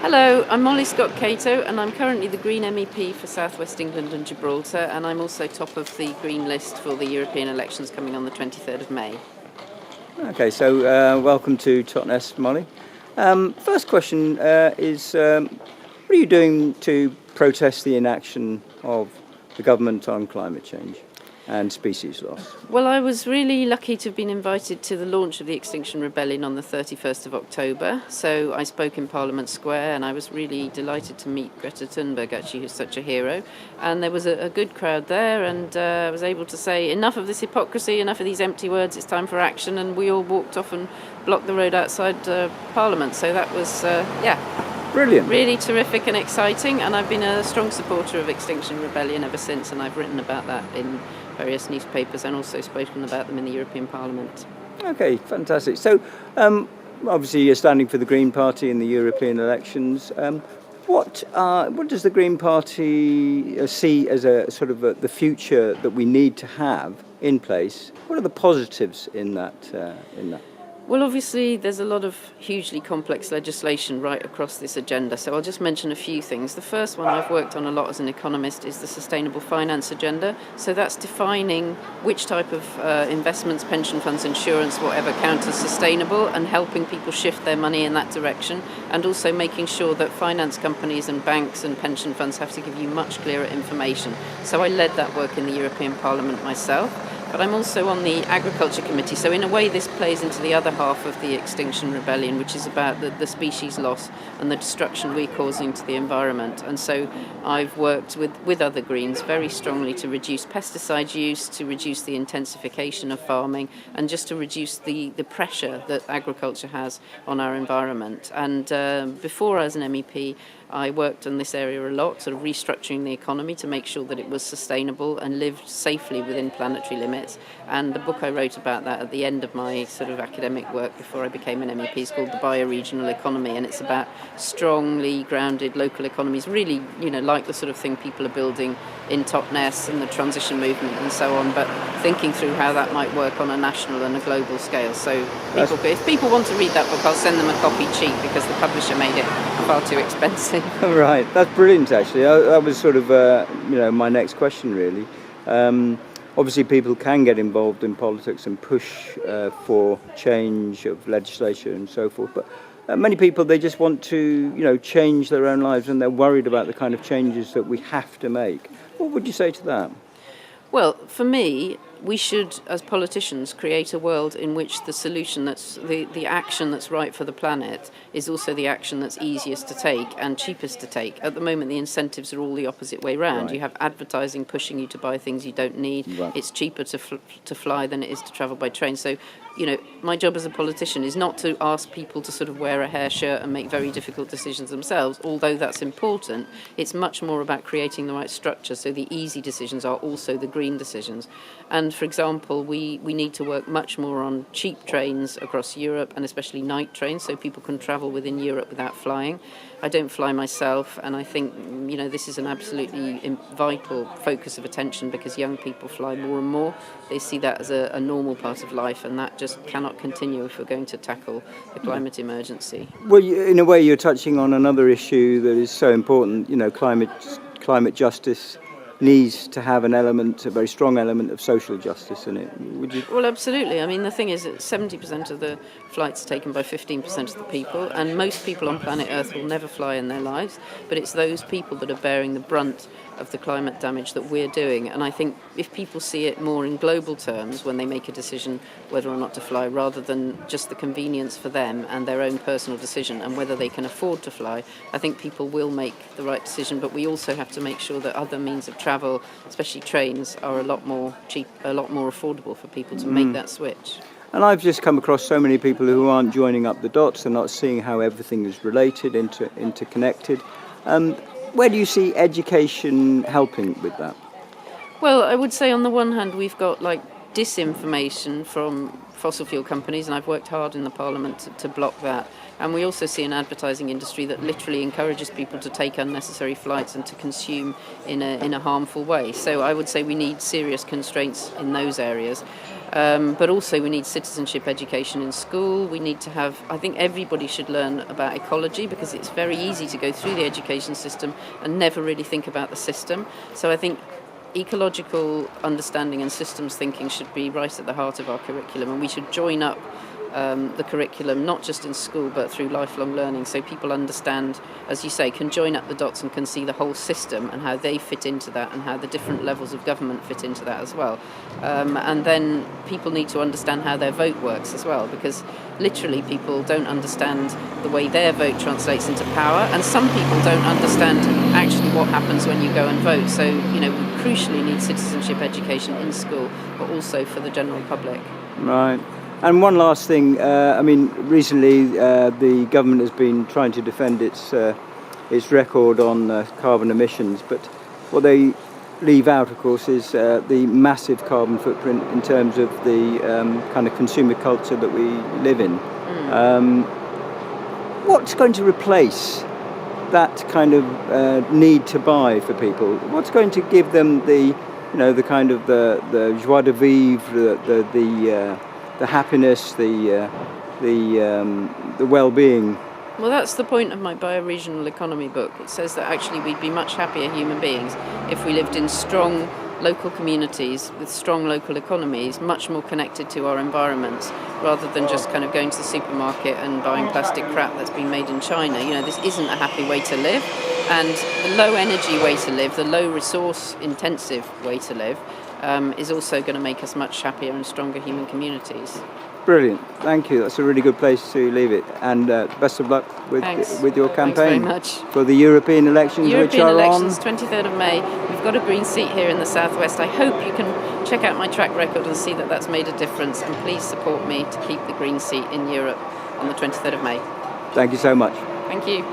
Hello, I'm Molly Scott Cato, and I'm currently the Green MEP for South West England and Gibraltar, and I'm also top of the Green list for the European elections coming on the 23rd of May. Okay, so welcome to Totnes, Molly. First question is, what are you doing to protest the inaction of the government on climate change and species loss? Well, I was really lucky to have been invited to the launch of the Extinction Rebellion on the 31st of October. So I spoke in Parliament Square, and I was really delighted to meet Greta Thunberg, actually, who's such a hero. And there was a good crowd there, and I was able to say, enough of this hypocrisy, enough of these empty words, it's time for action. And we all walked off and blocked the road outside Parliament. So that was, Brilliant. really terrific and exciting. And I've been a strong supporter of Extinction Rebellion ever since, and I've written about that in various newspapers and also spoken about them in the European Parliament. Okay, fantastic. So, obviously, you're standing for the Green Party in the European elections. What does the Green Party see as a sort of the future that we need to have in place? What are the positives in that? Well, obviously, there's a lot of hugely complex legislation right across this agenda, so I'll just mention a few things. The first one I've worked on a lot as an economist is the sustainable finance agenda. So that's defining which type of investments, pension funds, insurance, whatever, count as sustainable, and helping people shift their money in that direction, and also making sure that finance companies and banks and pension funds have to give you much clearer information. So I led that work in the European Parliament myself. But I'm also on the Agriculture Committee, so in a way this plays into the other half of the Extinction Rebellion, which is about the species loss and the destruction we're causing to the environment. And so I've worked with other Greens very strongly to reduce pesticide use, to reduce the intensification of farming, and just to reduce the pressure that agriculture has on our environment. And before I was an MEP, I worked on this area a lot, sort of restructuring the economy to make sure that it was sustainable and lived safely within planetary limits. And the book I wrote about that at the end of my sort of academic work before I became an MEP is called The Bioregional Economy, and it's about strongly grounded local economies, really, like the sort of thing people are building in Totnes and the transition movement and so on, but thinking through how that might work on a national and a global scale. So if people want to read that book, I'll send them a copy cheap because the publisher made it far too expensive. Right, that's brilliant. Actually, that was sort of my next question, really. Obviously, people can get involved in politics and push for change of legislation and so forth, but many people, they just want to change their own lives, and they're worried about the kind of changes that we have to make. What would you say to that? Well, for me, we should, as politicians, create a world in which the solution that's the action that's right for the planet is also the action that's easiest to take and cheapest to take. At the moment, the incentives are all the opposite way round. Right. You have advertising pushing you to buy things you don't need. Right. It's cheaper to fly than it is to travel by train. So, my job as a politician is not to ask people to sort of wear a hair shirt and make very difficult decisions themselves, although that's important. It's much more about creating the right structure so the easy decisions are also the green decisions. And for example, we need to work much more on cheap trains across Europe, and especially night trains, so people can travel within Europe without flying. I don't fly myself, and I think this is an absolutely vital focus of attention because young people fly more and more. They see that as a normal part of life, and that just cannot continue if we're going to tackle the climate emergency. Well, in a way, you're touching on another issue that is so important. Climate justice needs to have a very strong element of social justice in it. Would you? Well, absolutely. I mean, the thing is that 70% of the flights are taken by 15% of the people, and most people on planet Earth will never fly in their lives, but it's those people that are bearing the brunt of the climate damage that we're doing. And I think if people see it more in global terms when they make a decision whether or not to fly, rather than just the convenience for them and their own personal decision and whether they can afford to fly, I think people will make the right decision. But we also have to make sure that other means of travel, especially trains, are a lot more cheap, a lot more affordable for people to make that switch. And I've just come across so many people who aren't joining up the dots. They're not seeing how everything is related, interconnected. Where do you see education helping with that? Well, I would say on the one hand, we've got disinformation from fossil fuel companies, and I've worked hard in the Parliament to block that. And we also see an advertising industry that literally encourages people to take unnecessary flights and to consume in a harmful way. So I would say we need serious constraints in those areas. But also we need citizenship education in school. We need to have, I think everybody should learn about ecology, because it's very easy to go through the education system and never really think about the system. So I think ecological understanding and systems thinking should be right at the heart of our curriculum, and we should join up the curriculum, not just in school but through lifelong learning, so people understand, as you say, can join up the dots and can see the whole system and how they fit into that and how the different levels of government fit into that as well. And then people need to understand how their vote works as well, because literally people don't understand the way their vote translates into power, and some people don't understand actually what happens when you go and vote. So, we crucially need citizenship education in school, but also for the general public. Right. And one last thing, recently the government has been trying to defend its record on carbon emissions, but what they leave out, of course, is the massive carbon footprint in terms of the kind of consumer culture that we live in. What's going to replace that kind of need to buy for people? What's going to give them the kind of the joie de vivre, the happiness, the well-being? Well, that's the point of my bioregional economy book. It says that actually we'd be much happier human beings if we lived in strong local communities with strong local economies, much more connected to our environments, rather than just kind of going to the supermarket and buying plastic crap that's been made in China. This isn't a happy way to live, and the low energy way to live, the low resource intensive way to live, is also going to make us much happier and stronger human communities. Brilliant, thank you. That's a really good place to leave it. And best of luck with your campaign. Thanks very much. For the European elections, which are elections, on 23rd of May. We've got a green seat here in the southwest. I hope you can check out my track record and see that that's made a difference. And please support me to keep the green seat in Europe on the 23rd of May. Thank you so much. Thank you.